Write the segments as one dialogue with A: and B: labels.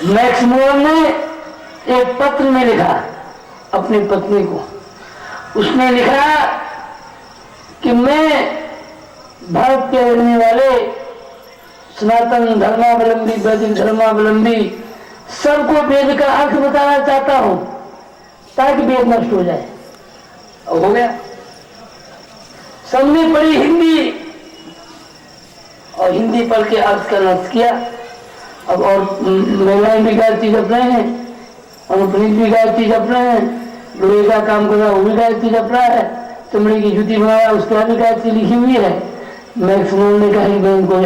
A: Max मूर ने एक पत्र में लिखा अपनी पत्नी को, उसने लिखा कि मैं भारत के रहने वाले सनातन धर्मावलंबी, वैदिक धर्मावलंबी सबको वेद का अर्थ बताना चाहता हूं ताकि वेद नष्ट हो जाए। अब हो गया, सबने पढ़ी हिंदी और हिंदी पढ़ के अर्थ का नष्ट किया। अब और महिलाएं भी गायत्री जप रहे हैं, अनुपनीत भी गायत्री जप रहे हैं, लोहे का काम कर रहा वो भी गायत्री जप रहा है, चमड़ी की जूती बना रहा उसके भी गायत्री लिखी हुई है। मैं सुनने ने कहा मैं इनको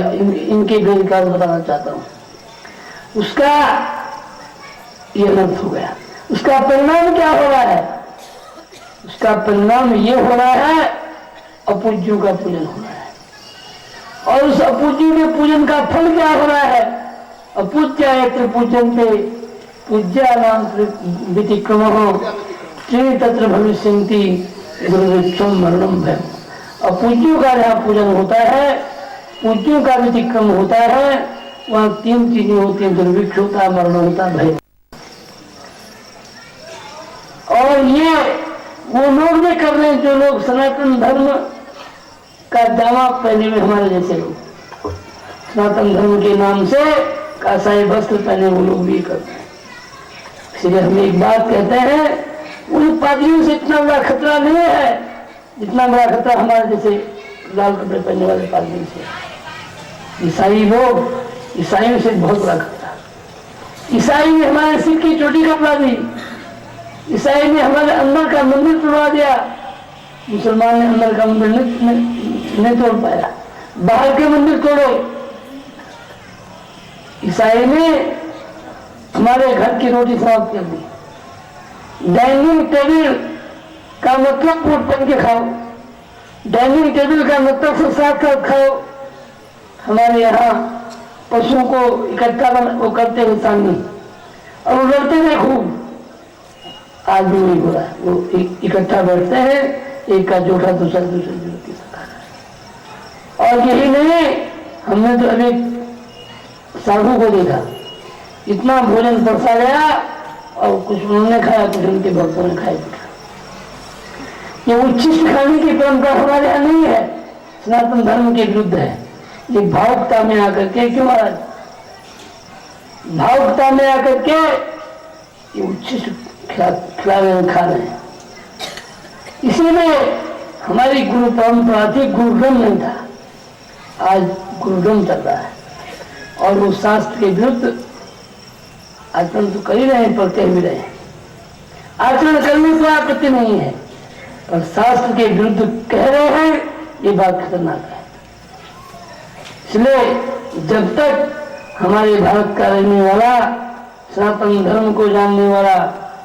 A: इनके वेद का बताना चाहता हूँ। उसका ये नष्ट हो गया। उसका परिणाम क्या हो रहा है? उसका परिणाम ये हो रहा है अपूज्यों का पूजन हो रहा है। और उस अपूज्यों के पूजन का फल क्या हो रहा है? अपूज्य पूजनते पूज्या नाम व्यतिक्रम तत्र भविष्यन्ति गुरुदीक्षम मरणम भय। अपूज्यों का जहाँ पूजन होता है, पूज्यों का व्यतिक्रम होता है, वहाँ तीन चीजें होती हैं, दुर्भिक्ष होता है, मरण होता है, भय। और ये वो लोग भी कर रहे हैं जो लोग सनातन धर्म का दावा पहने हुए, हमारे जैसे लोग सनातन धर्म के नाम से कासाई वस्त्र पहने वो लोग भी करते हैं। इसलिए हम एक बात कहते हैं, उन पादरियों से इतना बड़ा खतरा नहीं है जितना बड़ा खतरा हमारे जैसे लाल कपड़े पहनने वाले पादरियों से। ईसाई लोग, ईसाइयों से बहुत बड़ा खतरा। ईसाई ने हमारे सिर की चोटी कपड़ा दी, ईसाई ने हमारे अंदर का मंदिर तोड़वा दिया, मुसलमान ने अंदर का मंदिर नहीं तोड़ पाया, बाहर के मंदिर तोड़ो। ईसाई ने हमारे घर की रोटी समाप्त कर दी। डाइनिंग टेबल का मतलब पेट पहन के खाओ, डाइनिंग टेबल का मतलब से साथ साथ खाओ। हमारे यहाँ पशुओं को इकट्ठा वो करते हैं सामने और वो लड़ते हैं खूब। आज भी नहीं हो रहा है, वो इकट्ठा बैठते हैं, एक का जोड़ा दूसरा दूसरे जोड़ती सरकार। और यही नहीं, हमने तो अभी साधु को देखा, इतना भोजन परसा गया और कुछ उन्होंने खाया, कुछ उनके भक्तों ने खाया। ये उच्छिष्ट खाने की परंपरा हमारे यहाँ नहीं है, सनातन धर्म के विरुद्ध है। ये भावुकता में आकर के, क्यों महाराज, भावुकता में आकर के ये उच्छिष्ट खा रहे हैं। इसीलिए हमारी गुरु परंपरा थी, गुरुग्रम नहीं था, आज गुरुग्रम चल रहा है। और वो शास्त्र के विरुद्ध आचरण तो कर ही रहे हैं, पढ़ते भी रहे हैं। आचरण करने से आपत्ति नहीं है, पर शास्त्र के विरुद्ध कह रहे हैं, ये बात खतरनाक है। इसलिए जब तक हमारे भारत का रहने वाला, सनातन धर्म को जानने वाला,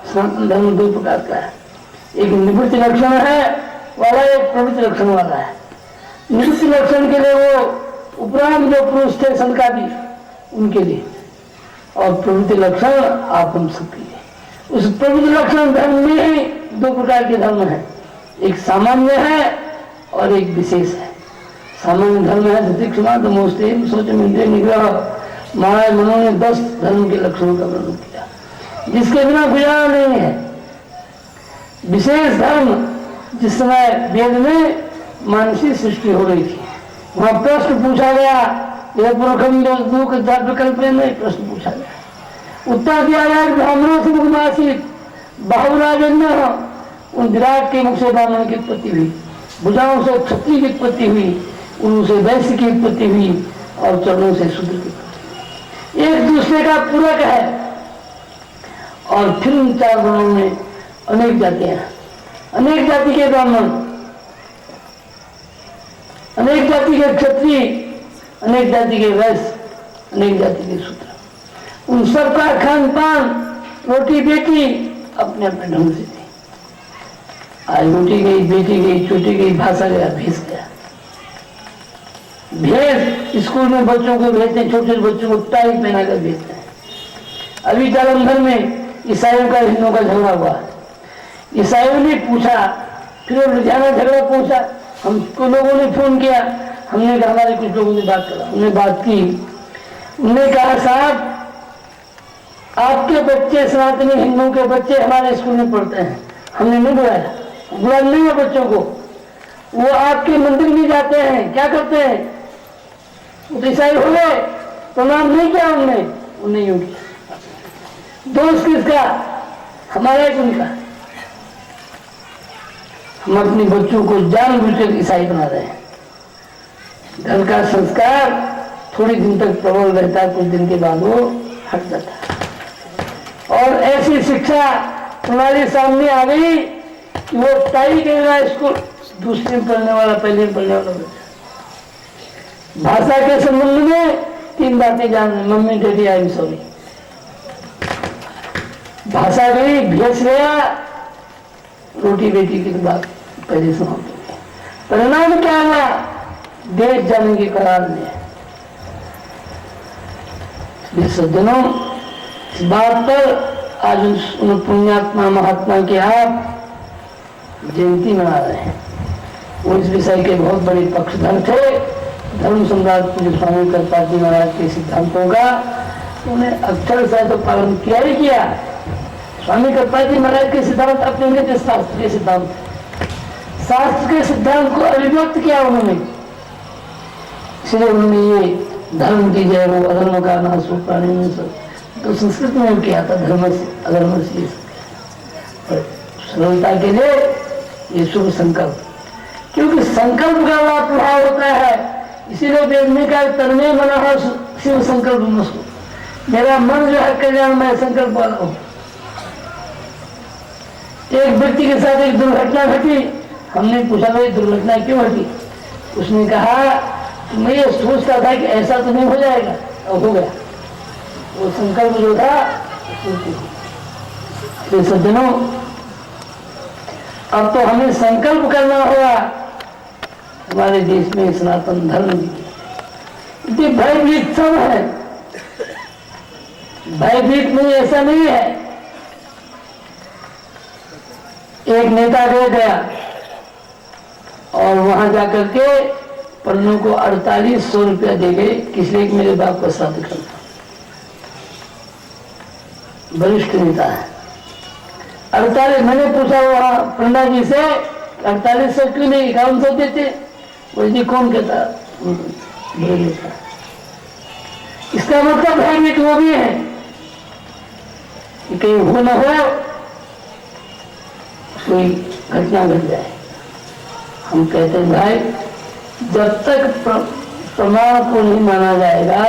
A: सनातन धर्म दो प्रकार का है, एक निवृत्ति लक्षण है वाला, एक प्रवृत्ति लक्षण वाला है। निवृत्ति लक्षण के लिए वो उपरांत जो पुरुष थे संकादी, उनके लिए, और प्रवृत्ति लक्षण आप हम सबके लिए। उस प्रवृत्ति लक्षण धर्म में ही दो प्रकार के धर्म है, एक सामान्य है और एक विशेष है। सामान्य धर्म है धृतिक्षमा मोस्ते सोच इंद्रिय निग्रह माया मनो ने 10 धर्म के लक्षणों का वर्णन किया, जिसके बिना गुजारा नहीं है। विशेष धर्म, जिस समय वेद में मानसी सृष्टि हो रही थी, वहां प्रश्न पूछा गया, विकल्प में प्रश्न पूछा गया, उत्तर दिया गया ब्राह्मणों से मुखमासित बाहुराजन्य, उन विराट के मुख से ब्राह्मण की उत्पत्ति हुई, भुजाओं से क्षत्रिय की उत्पत्ति हुई, उनसे वैश्य की उत्पत्ति हुई और चरणों से शूद्र की उत्पत्ति। एक दूसरे का पूरक है। और फिर उन 4 वर्णों में अनेक जातियां, अनेक जाति के ब्राह्मण, अनेक जाति के क्षत्रिय, अनेक जाति के वैश्य, अनेक जाति के शूद्र। उन सबका खान पान, रोटी बेटी अपने अपने ढंग से थी। आज रोटी गई, बेटी गई, चोटी गई, भाषा गया, भेस गया। भेस स्कूल में बच्चों को भेजते हैं, छोटे छोटे बच्चों को टाई पहनाकर भेजते हैं। अभी जालंधर में ईसाइयों का हिंदुओं का झगड़ा हुआ, ईसाइयों ने पूछा, फिर लुधियाना झगड़ा पूछा, हमको लोगों ने फोन किया, हमने कहा, हमारे कुछ लोगों ने बात करा, उन्होंने बात की, उन्होंने कहा साहब आपके बच्चे, सनातनी हिंदुओं के बच्चे हमारे स्कूल में पढ़ते हैं, हमने नहीं बुलाया, बुला नहीं है बच्चों को। वो आपके मंदिर में जाते हैं, क्या करते हैं? वो तो ईसाई हो गए, प्रणाम नहीं किया उनने, वो नहीं होगी। दोष किसका? हमारा एक उनका। हम अपने बच्चों को जानबूझकर ईसाई बना रहे हैं। घर का संस्कार थोड़ी दिन तक प्रबल रहता है, कुछ दिन के बाद वो हट जाता है। और ऐसी शिक्षा प्रणाली सामने आ गई कि वो टाई के बिना स्कूल दूसरे में पढ़ने वाला, पहले में पढ़ने वाला बच्चा। भाषा के संबंध में 3 बातें जान रहे, mummy daddy I am sorry. भाषा गई, भेज गया, रोटी बेटी की बात पहले से हो गई। परिणाम क्या हुआ? देश जाने के करार में। सज्जनों, इस बात पर आज उन पुण्यात्मा महात्मा के आप जयंती मना रहे हैं। वो इस विषय के बहुत बड़े पक्षधर थे। धर्म सम्राट पूज्य स्वामी कृपाजी महाराज के सिद्धांतों का उन्हें अक्षर से तो पालन किया ही किया। स्वामी कृपाजी महाराज के सिद्धांत अपने लिए शास्त्र के सिद्धांत, शास्त्र के सिद्धांत को अभिव्यक्त किया उन्होंने। इसलिए उन्होंने ये धर्म की जय हो, अधर्म का नाश हो, प्राणी में सब तो संस्कृत में किया था, धर्म से अधर्म से। सरलता के लिए ये शुभ संकल्प, क्योंकि संकल्प का बड़ा प्रभाव होता है। इसीलिए वेद में का तन्मय मना हो शिव संकल्प मस्तु, मेरा मन जो है कल्याण में संकल्प वाला हो। एक व्यक्ति के साथ एक दुर्घटना घटी, हमने पूछा भाई दुर्घटना क्यों घटी? उसने कहा मैं ये सोचता था कि ऐसा तो नहीं हो जाएगा, और हो गया। वो संकल्प जो था तो सज्जनों, अब तो हमें संकल्प करना होगा हमारे देश में सनातन धर्म की। भयभीत सब है, भयभीत नहीं, ऐसा नहीं है। एक नेता गया और वहां जाकर के पन्नों को 4800 रुपया दे गए, किसलिए? मेरे बाप का श्राद्ध करना। वरिष्ठ नेता है। 48, मैंने पूछा वहां पंडित जी से 4800 क्यों नहीं 5100 देते? वो जी कौन कहता? इसका मतलब है कि वो भी है कि कहीं हो न हो कोई घटना घट जाए। हम कहते हैं भाई, जब तक प्रमाण को नहीं माना जाएगा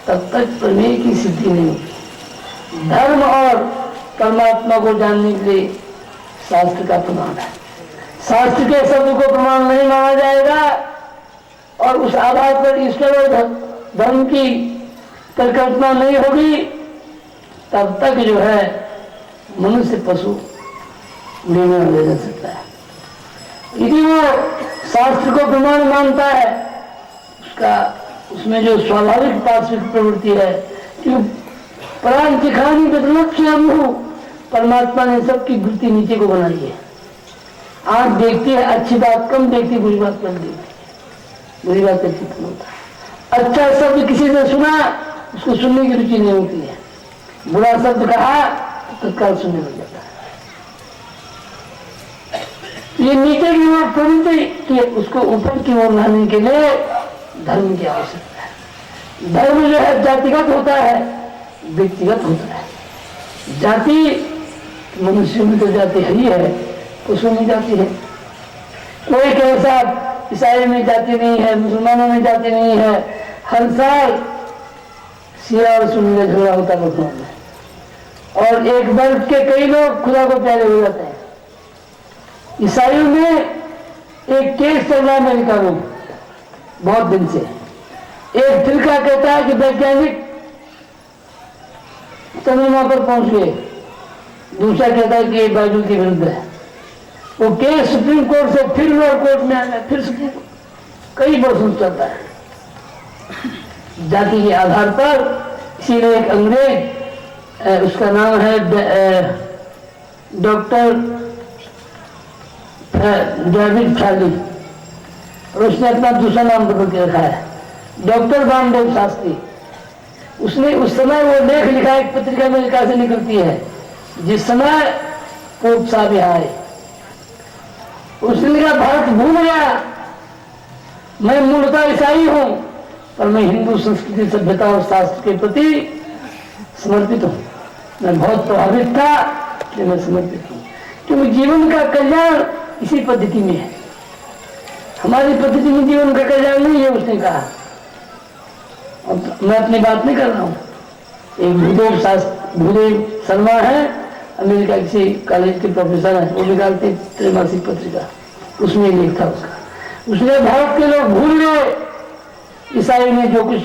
A: तब तक प्रमेय की सिद्धि नहीं होगी। धर्म और परमात्मा को जानने के लिए शास्त्र का प्रमाण है। शास्त्र के शब्द को प्रमाण नहीं माना जाएगा और उस आधार पर ईश्वर और धर्म की परिकल्पना नहीं होगी, तब तक जो है मनुष्य पशु निर्णय ले जा सकता है। यदि वो शास्त्र को प्रमाण मानता है, उसमें जो स्वाभाविक पार्श्विक प्रवृत्ति है कि प्राण दिखानी बदलत से हम परमात्मा ने सबकी वृत्ति नीचे को बनाई है। आंख देखती है, अच्छी बात कम देखती, बुरी बात कम देखती, बुरी बात अच्छी कम होता है। अच्छा शब्द किसी से सुना, उसको सुनने की रुचि नहीं होती है। बुरा शब्द कहा तो तत्काल सुनने लग जाता है। ये नीचे की ओर प्रवृत्ति कि उसको ऊपर की ओर लाने के लिए धर्म की आवश्यकता है। धर्म जो है जातिगत होता है, व्यक्तिगत होता है। जाति मनुष्य में तो जाति है ही है, उसमें नहीं जाति है। कोई कहे साहब ईसाई में जाति नहीं है, मुसलमानों में जाति नहीं है। हर साल सिया और सुन्नी का झगड़ा होता है में, और एक वर्ग के कई लोग खुदा को प्यारे हो जाते हैं। ईसाइयों में एक केस चल रहा है अमेरिका में बहुत दिन से। एक फिरका कहता है कि वैज्ञानिक चंद्रमा पर पहुंच गए, दूसरा कहता है कि ये बाइबल के विरुद्ध है। वो केस सुप्रीम कोर्ट से फिर लोअर कोर्ट में आया, फिर सुप्रीम कोर्ट कई वर्षों से चलता है जाति के आधार पर। इसीलिए एक अंग्रेज, उसका नाम है डॉक्टर डेविड चार्ली, और उसने अपना दूसरा नाम बदल के रखा है डॉक्टर रामदेव शास्त्री। उसने उस समय वो लेख लिखा, एक पत्रिका अमेरिका से निकलती है, जिस समय पोप साहब यहाँ आए। उसने लिखा भारत भूल गया, मैं मूलतः ईसाई हूं, पर मैं हिंदू संस्कृति, सभ्यता और शास्त्र के प्रति समर्पित हूं। मैं बहुत प्रभावित था कि मैं समर्पित हूं, क्योंकि जीवन का कल्याण इसी पद्धति में है। हमारी पद्धति में जीवन का कल्याण नहीं है, उसने कहा। मैं अपनी बात नहीं कर रहा हूँ। एक भूदेव शर्मा है, अमेरिका किसी कॉलेज के प्रोफेसर है, वो निकालते त्रैमासिक पत्रिका, उसमें लिखा उसका। उसने भारत के लोग भूल गए ईसाई ने जो कुछ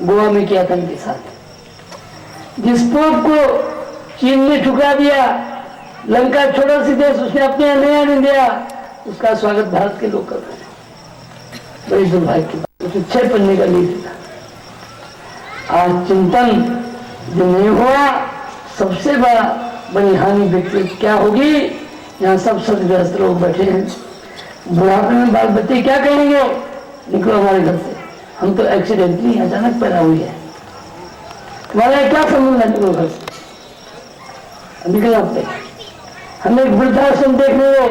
A: गोवा में किया था उनके साथ। जिस पोप को चीन ने ठुकरा दिया, लंका छोड़ा सी देश उसने अपने यहाँ नहीं आने दिया, उसका स्वागत भारत के लोग कर रहे हैं। बड़ी दुर्भाग्य की बात। उसे 6 पन्ने का लेख था। आज चिंतन जो नहीं हुआ, सबसे बड़ी हानि व्यक्ति क्या होगी? यहाँ सब सदग्रस्त लोग बैठे हैं, बुढ़ापे में बाल बच्चे क्या कहेंगे? निकलो हमारे घर से, हम तो एक्सीडेंटली अचानक पैदा हुई है, तुम्हारा क्या संबंध है? निकलो घर से, निकलना पड़ेगा। हमें एक वृद्धाश्रम देखने गए,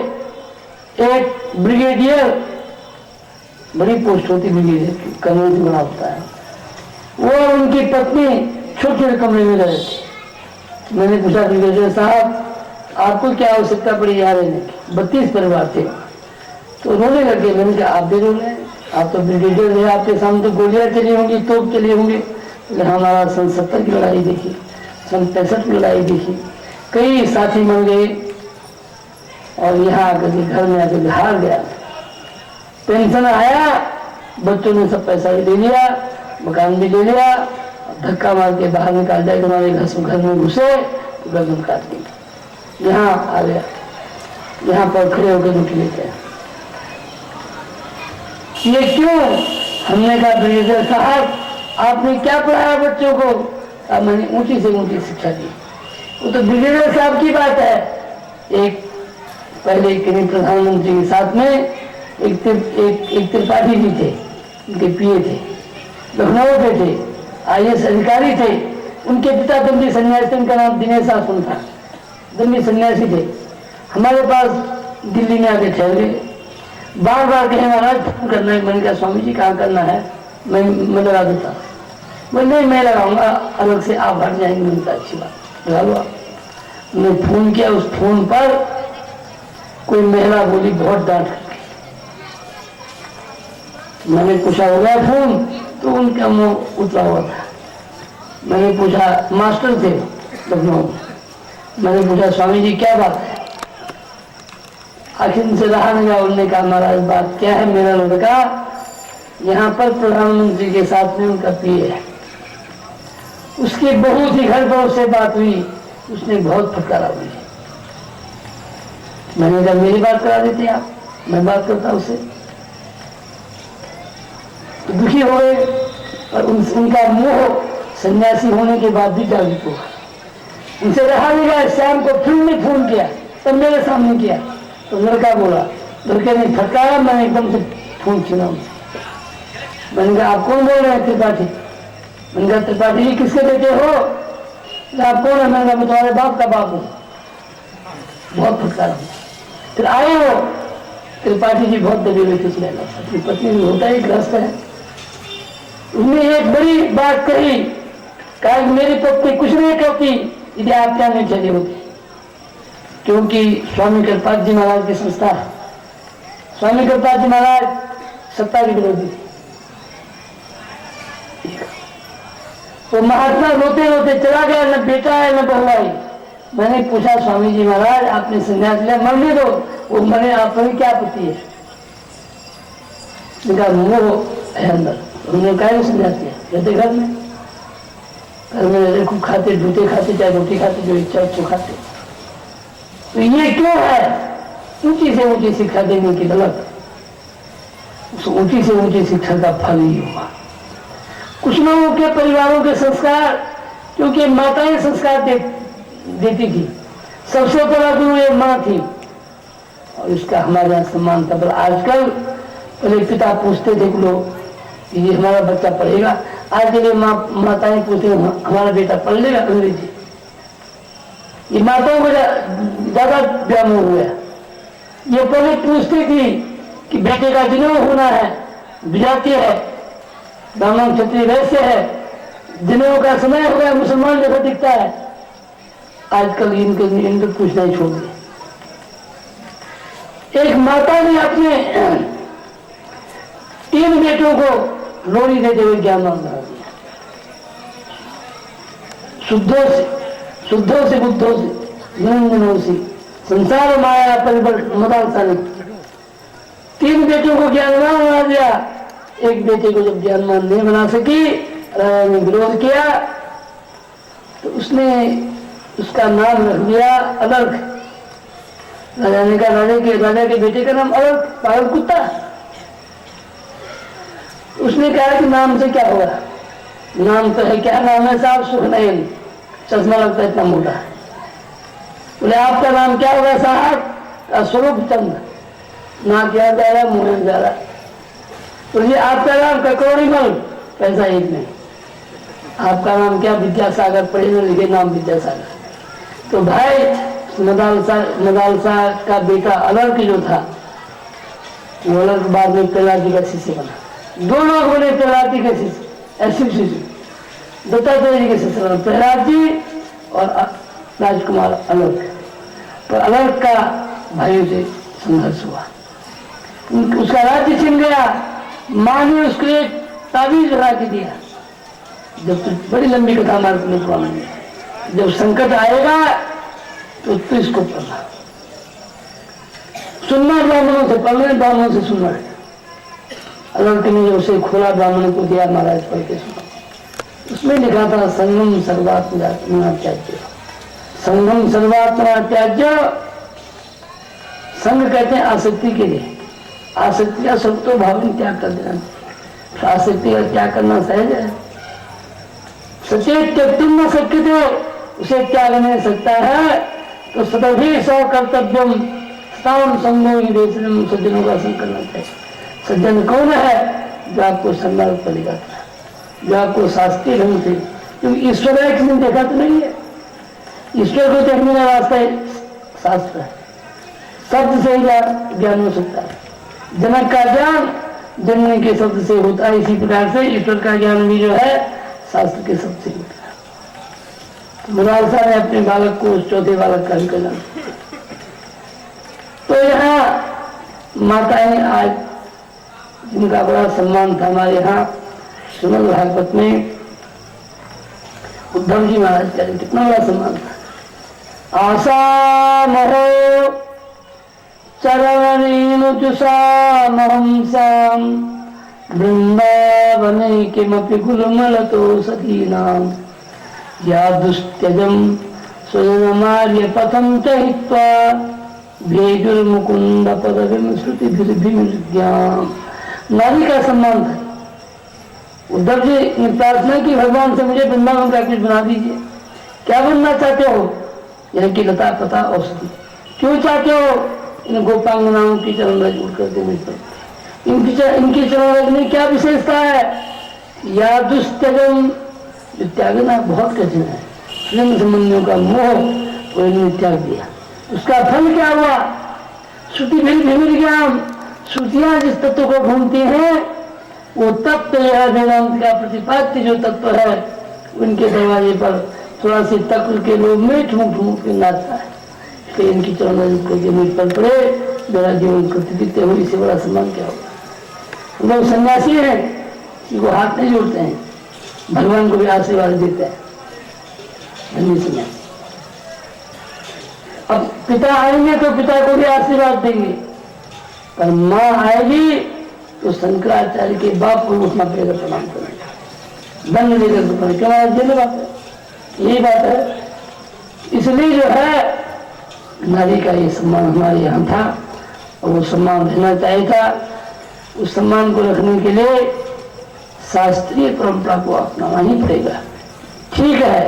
A: एक ब्रिगेडियर, बड़ी पोस्ट होती ब्रिगेडियर, कर्नल बना होता है, वो और उनकी पत्नी छोटे छोटे कमरे में रहे थे। मैंने पूछा ब्रिगेडियर साहब आपको क्या आवश्यकता पड़ी यहाँ रहने की? 32 परिवार थे। तो रोने लगे। मैंने कहा आप भी रो रहे हैं, आप तो ब्रिगेडियर है, आपके सामने तो गोलियां चली होंगी, तोप चली होंगी। हमारा सन 70 की लड़ाई देखी, सन 65 की लड़ाई देखी, कई साथी मर गए और यहाँ आकर के घर में आकर हार गया। पेंशन आया, बच्चों ने सब पैसा भी ले लिया, मकान भी ले लिया, धक्का मार के बाहर निकाल जाए, तुम्हारे घर में घुसे तो गर्दन काट दी। यहाँ आ गया, यहाँ पर खड़े होकर रोटी लेते हैं। ये क्यों? हमने कहा ब्रिगेडियर साहब आपने क्या पढ़ाया बच्चों को? अब मैंने ऊंची से ऊंची शिक्षा दी। वो तो ब्रिगेडियर साहब की बात है। एक पहले किन्हीं प्रधानमंत्री के साथ में एक त्रिपाठी जी थे, उनके पीए थे, लखनऊ के थे, IAS अधिकारी थे। उनके पिता दंडी सन्यासी, उनका नाम दिनेश आसन था, दंडी सन्यासी थे। हमारे पास दिल्ली में आके ठहर गए, बार बार कहे महाराज फोन करना है। मैंने कहा स्वामी जी कहाँ करना है? मैं लगा देता। नहीं मैं लगाऊंगा अलग से, आप हट जाएंगे। मैंने कहा अच्छी बात, लगा लो आप। मैंने फोन किया, उस फोन पर कोई महिला बोली बहुत डांट करके। मैंने पूछा हो गया फोन? तो उनका मुंह उतरा हुआ था। मैंने पूछा, मास्टर थे लखनऊ, मैंने पूछा स्वामी जी क्या बात है? आखिर उनसे रहा नहीं गया। उन्होंने कहा महाराज बात क्या है, मेरा लड़का यहाँ पर प्रधानमंत्री के साथ में उनका पीए है, उसकी बहुत ही घर पर उससे बात हुई, उसने बहुत फटकारा हुई। मैंने कहा मेरी बात करा देते आप, मैं बात करता उससे। तो दुखी हो गए और उनका मोह सन्यासी होने के बाद भी जागृत हुआ। उनसे रहा नहीं गया। शाम को फिर ने फोन किया, तब मेरे सामने किया, तो लड़का बोला, लड़के ने फटकारा, मैंने एकदम से फोन छीना उनसे। मैंने कहा आप कौन बोल रहे हैं? त्रिपाठी। मैंने कहा त्रिपाठी जी किसके बेटे हो? आप कौन है? मैंने कहा मैं तुम्हारे बाप का बाप हूँ। बहुत फटकारा। फिर आए हो, त्रिपाठी जी बहुत दबे हुए थे, अपनी पत्नी में होता ही ग्रस्त है। उसने एक बड़ी बात कही, कहा मेरी पत्नी कुछ नहीं कहती यदि आप क्या नहीं चले होते, क्योंकि स्वामी कृपाल जी महाराज की संस्था है। स्वामी कृपाल जी महाराज सत्ता के विरोधी थे। तो महात्मा रोते रोते चला गया, न बेटा है न बहू आई। मैंने पूछा स्वामी जी महाराज आपने संन्यास लिया, मरने दो। वो मरे, आप में क्या आपत्ति है? उनका मोह है अंदर। उन्होंने कहा संन्यास लिया, रहते घर में रहते, खूब खाते, जूते खाते, चाहे रोटी खाते, जो इच्छा उसको खाते। तो ये क्यों है? ऊंची से ऊंची शिक्षा देने की गलत, उस ऊंची से ऊंची शिक्षा का फल ही होगा। कुछ लोगों के परिवारों के संस्कार, क्योंकि माताएं संस्कार देती थी, सबसे बड़ा गुरु ये माँ थी और इसका हमारे यहाँ सम्मान था। पर आजकल पहले पिता पूछते थे कि लोग ये हमारा बच्चा पढ़ेगा, आज के लिए माताएं पूछते हैं हमारा बेटा पढ़ लेगा अंग्रेजी, ये माताओं को ज्यादा व्यामोह हुआ। ये पहले पूछती थी कि बेटे का जन्म होना है, विजातीय है, ब्राह्मण क्षत्रिय वैसे है, जनेऊ का समय हो गया, मुसलमान जैसा दिखता है। आजकल इनको पूछना ही छोड़ दिया। एक माता ने अपने 3 बेटों को लोरी देते हुए ज्ञानवान बना दिया। शुद्धों से बुद्धों से निरंजनों से संसार माया परिवर्तन मदालसा ने 3 बेटों को ज्ञानवान बना दिया। एक बेटे को जब ज्ञानवान नहीं बना सकी, राजा ने विरोध किया तो उसने उसका नाम रख दिया अलर्क। राजा ने कहा राजा के बेटे का नाम अलर्क, पागल कुत्ता। उसने कहा कि नाम से क्या होगा, नाम तो है, क्या नाम है साहब, सुखनयन, चश्मा लगता है इतना मोटा। बोले आपका नाम क्या होगा साहब, स्वरूप चंद, नाक याद जा रहा, मुंह जा रहा। बोलिए आपका नाम ककड़ीमल, पैसा एक नहीं। आपका नाम क्या, विद्यासागर, पढ़े लिखे नाम विद्यासागर। तो भाई मदालसा का बेटा अलर्क जो था, वो अलर्क बाद में प्रहलाद जी का शिष्य बना। 2 लोग बने प्रहलाद जी के शिष्य, ऐसे शिष्य दत्तात्रेय जी के शिष्य बना, प्रहलाद जी और राजकुमार अलर्क। पर अलर्क का भाइयों से संघर्ष हुआ, उसका राज्य छिन गया। मां ने उसको एक ताबीज बना के दिया। जब तो बड़ी लंबी कथा मार्ग में पुराण में, जब संकट आएगा तो इसको पढ़ना, सुनना, ब्राह्मणों से पढ़ना, ब्राह्मणों से सुनना है। अलर्क ने जब उसे खोला, ब्राह्मण को दिया, महाराज पढ़ के सुना। उसमें लिखा था संगम सर्वात्मना त्याज्य। संगम सर्वात्मना त्याज्य, संग कहते हैं आसक्ति के लिए। आसक्ति का सब तो भावना त्याग कर देना चाहिए। आसक्ति का त्याग करना सहज है। सचेत त्यक्तुम न शक्यते, उसे त्याग नहीं सकता है तो सदभी सौ कर्तव्यम स्थान संगो ही सज्जनों का संग करना चाहिए। सज्जन कौन है, जो आपको संदर्भ पर दिखाता है, जो आपको शास्त्रीय ढंग से, क्योंकि ईश्वर है किसी ने देखा तो नहीं है। ईश्वर को देखने का रास्ता शास्त्र है, शब्द से ही ज्ञान हो सकता है। जनक का ज्ञान जनने के शब्द से होता है, इसी प्रकार से ईश्वर का ज्ञान भी जो है शास्त्र के शब्द से होता है। मदालसा ने अपने बालक को उस चौथे बालक का भी कहा। तो यहाँ माताएं आज जिनका बड़ा सम्मान था हमारे यहाँ श्रीमद् भागवत में उद्धव जी महाराज का कितना बड़ा सम्मान था। आशा महो चरणेनुजुषामहंसां वृंदावने किमपि गुलमलतो सतीनां या दुस्त्यजं स्वजनमार्य पथं च हित्वा भेजुर्मुकुंद पदवीं श्रुतिभिर्भिमिज्ञां। नारी का सम्मान था। उद्धव जी ने प्रार्थना की भगवान से, मुझे वृंदावन का कुछ बना दीजिए। क्या बनना चाहते हो, यहाँ की लता पता औषधि। क्यों चाहते हो, इन गोपांगनाओं की चरण रज उड़ कर देने पर। इनकी चरण रज में क्या विशेषता है, या दुस्त्यजम, जो त्यागना बहुत कठिन है, लिंग संबंधियों का मोह, वो इन्होंने त्याग दिया। उसका फल क्या हुआ, श्रुति भिन्न ज्ञान। श्रुतियां जिस तत्व को ढूंढती हैं वो तत्व यह वेदांत का प्रतिपाद्य जो तत्व है, उनके दरवाजे पर थोड़ा सी तत्व के लोग में ठूक ठूक के नाचता है। इसलिए इनकी चरण को जमीन पर पड़े, मेरा जीवन कृतकृत्य हो, इससे बड़ा सम्मान क्या होगा। हम लोग सन्यासी हैं, किसी को हाथ नहीं जोड़ते हैं, भगवान को भी आशीर्वाद देते हैं, धन्य सन्यासी। अब पिता आएंगे तो पिता को भी आशीर्वाद देंगे, पर माँ आएगी तो शंकराचार्य के बाप को उठना पड़ेगा, प्रणाम करना, दंड लेकर तो पड़ेगा। क्या बात है, यही बात है। इसलिए जो है नारी का ये सम्मान हमारे यहाँ था और वो सम्मान रहना चाहिए था। उस सम्मान को रखने के लिए शास्त्रीय परंपरा को अपनाना ही पड़ेगा। ठीक है,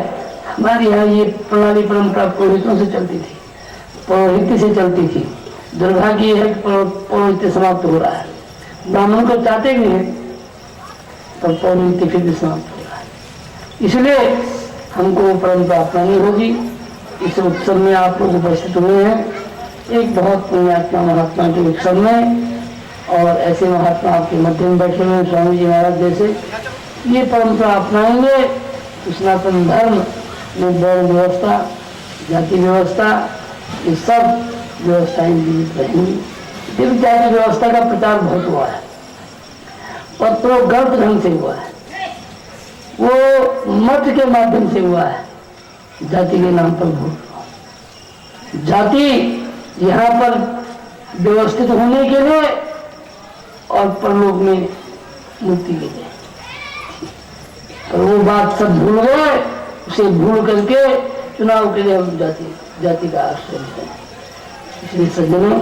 A: हमारे यहाँ ये प्रणाली परंपरा पुरोहितों से चलती थी, पौरोहित्य से चलती थी। दुर्भाग्य है कि पौरोहित्य समाप्त हो रहा है। ब्राह्मण को चाहते भी हैं पर पौरोहित्य फिर भी समाप्त इसलिए हमको परंपरा अपनानी होगी। इस उत्सव में आप लोग उपस्थित हुए हैं, एक बहुत पुण्यात्मा महात्मा के उत्सव में, और ऐसे महात्मा आपके मध्य में बैठे हुए स्वामी जी महाराज जैसे, ये परंपरा अपनाएंगे तो सनातन धर्म में वर्ण व्यवस्था, जाति व्यवस्था, ये सब व्यवस्थाएं जीवित रहेंगी। जब जाति व्यवस्था का प्रचार बहुत हुआ है और तो गलत ढंग से हुआ है, वो मत के माध्यम से हुआ है, जाति के नाम पर वोट। जाति यहाँ पर व्यवस्थित होने के लिए और परलोक में मुक्ति के लिए, पर वो बात सब भूल गए। उसे भूल करके चुनाव के लिए हम जाति का आश्रय लेते हैं। इसलिए सज्जनों,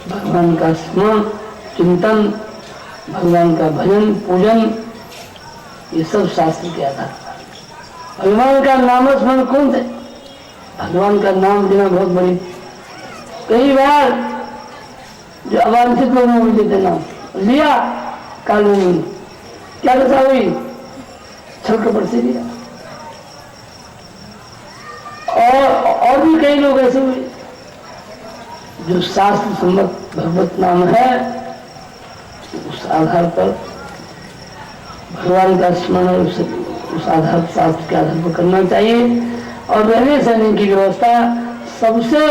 A: भगवान का स्मरण, चिंतन, भगवान का भजन, पूजन, ये सब शास्त्र के आधार पर। भगवान का नामस्मरण कौन थे? भगवान का नाम लेना बहुत बड़ी, कई बार जो अवांछित लोगों को देते नाम लिया, कानूनी क्या दशा हुई? छल कपट से लिया। और भी कई लोग ऐसे हुए जो शास्त्र सम्मत भगवत नाम है, उस आधार पर भगवान का स्मरण उस आधार शास्त्र के आधार पर करना चाहिए। और रहने सहने की व्यवस्था सबसे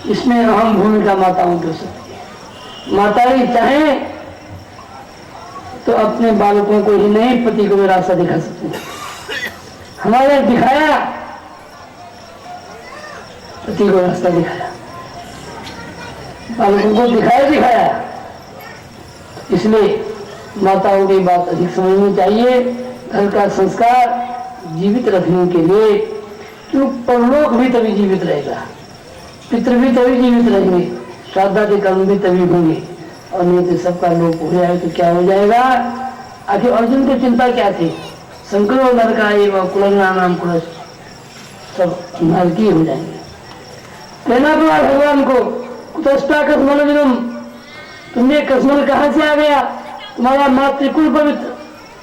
A: इसमें अहम भूमिका माताओं की हो सकती है। माताएं चाहें तो अपने बालकों को ही नहीं, पति को भी रास्ता दिखा सकती है। हमारे दिखाया, पति को रास्ता दिखाया, बालकों को दिखाया। इसलिए माताओं की बात अधिक समझनी चाहिए। घर का संस्कार जीवित रखने के लिए, क्यों परलोक भी तभी जीवित रहेगा, पितृ भी तभी जीवित रहेंगे, श्राद्धादि कर्म भी तभी होंगे। और नहीं तो सबका लोप हो जाए तो क्या हो जाएगा? आखिर अर्जुन को चिंता क्या थी? संकरो नरका एवं कुलंगा नाम कुलस, सब नरकी हो जाएंगे। कहना पड़ा भगवान को, कुतस्ता कसमल विनम, तुमने कसमल कहाँ से आ गया? तुम्हारा मातृकुल पवित्र,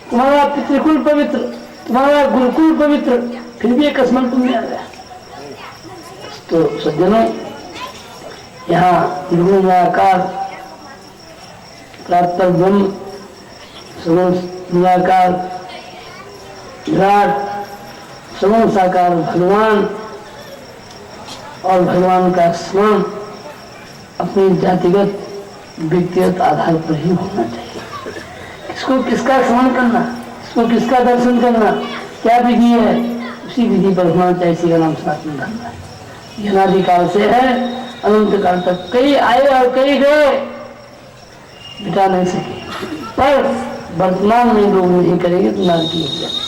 A: तुम्हारा पितृकुल पवित्र, तुम्हारा गुरुकुल पवित्र, फिर भी एक कसमल तुमने आ गया। तो सज्जनों, यहाँ निराकार प्राप्त ब्रह्म, निराकार विराट, समूह साकार भगवान और भगवान का स्मरण अपनी जातिगत व्यक्तिगत आधार पर ही होना चाहिए। किसको किसका स्मरण करना, किसको किसका दर्शन करना, क्या विधि है, उसी विधि पर होना चाहिए। इसी का नाम सनातन धर्म है। अनादिकाल से है, अनंत काल तक कई आए और कई गए, मिटा नहीं सके। पर वर्तमान में लोग नहीं करेंगे तो नारकी हो जाए।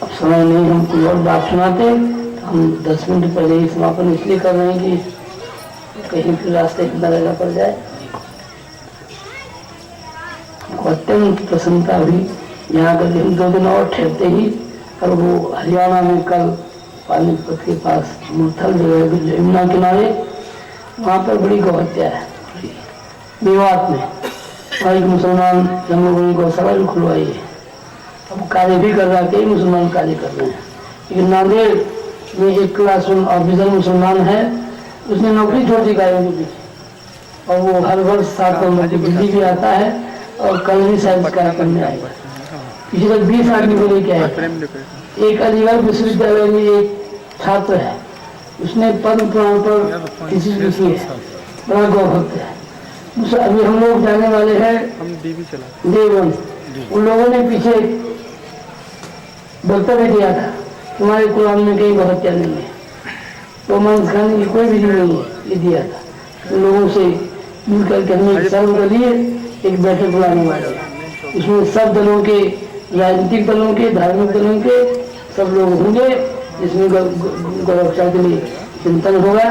A: अब समय नहीं, हम कोई और बात सुनाते, हम 10 मिनट पहले ही समापन इसलिए कर रहे हैं कि कहीं फिर रास्ते कितना लगा पड़ जाए। हमको अत्यंत प्रसन्नता हुई यहाँ कर हम 2 दिन और ठहरते ही। और वो हरियाणा में कल पानीपत के पास मुरथल जगह यमुना किनारे, वहाँ पर बड़ी गौहत्या है मेवात में। वहाँ एक मुसलमान जन्मभूमि गौशाला भी खुलवाई है। अब कार्य भी कर रहा है, कई मुसलमान कार्य कर रहे हैं। लेकिन नांदेड़ में एक क्लास 1 ऑफिसर मुसलमान है, उसने नौकरी छोड़ दी गायों के पीछे, और वो हर वर्ष 7 नवंबर को दिल्ली भी आता है और कल भी साइंस कार्यक्रम में आएगा। पिछले 20 आदमी को लेके आया। एक अलीगढ़ विश्वविद्यालय में एक छात्र है, उसने पद्म पुराण पर थीसिस लिखी है, बड़ा गौभक्त है। अभी हम लोग जाने वाले हैं देववन, उन लोगों ने पीछे वक्तव्य दिया था, तुम्हारे कुरान में कहीं बहुत हत्या नहीं है, तो मांस खाने की कोई विधि नहीं है, ये दिया था। उन लोगों से मिलकर के हमने सर्व कर लिए एक बैठक बुलाने वाले, उसमें सब दलों के, राजनीतिक दलों के, धार्मिक दलों के सब लोग होंगे, जिसमें गौरक्षा के लिए चिंतन होगा।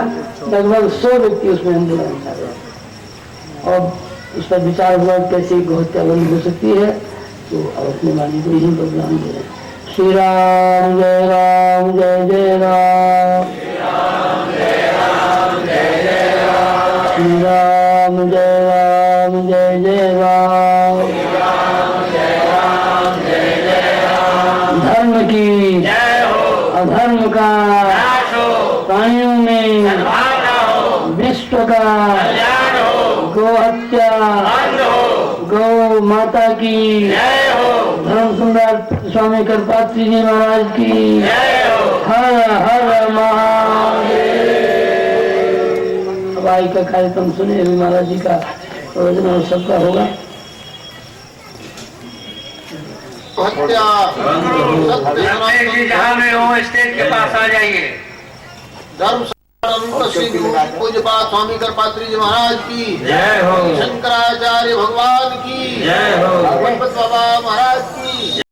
A: लगभग 100 व्यक्ति उसमें हम बुलाने जा रहे हैं और उस पर विचार हुआ कैसे गौहत्या बंद हो सकती है। तो अपने वाणी को यही प्रोग्राम दे रहे हैं। श्री राम जय राम जय जय राम, श्री राम जय राम जय जय राम, श्री राम जय राम जय जय राम। धर्म की
B: जय हो,
A: अधर्म का
B: नाश हो,
A: प्राणियों में
B: सद्भावना हो,
A: विश्व का
B: कल्याण हो,
A: गौ हत्या
B: बंद हो,
A: गौ माता की
B: जय हो,
A: धर्म सुंदर स्वामी करपात्री जी महाराज की
B: जय हो।
A: हर हर महादेव। अब आई का कार्यक्रम सुने अभी महाराज जी का प्रवचन और सबका होगा।
C: हत्या
B: रमेश जी जहाँ में हो स्टेज के पास आ जाइए।
C: धर्म पूज्यपाद स्वामी करपात्री जी महाराज की
B: जय हो,
C: शंकराचार्य भगवान की
B: जय हो।
C: गणपत बाबा महाराज की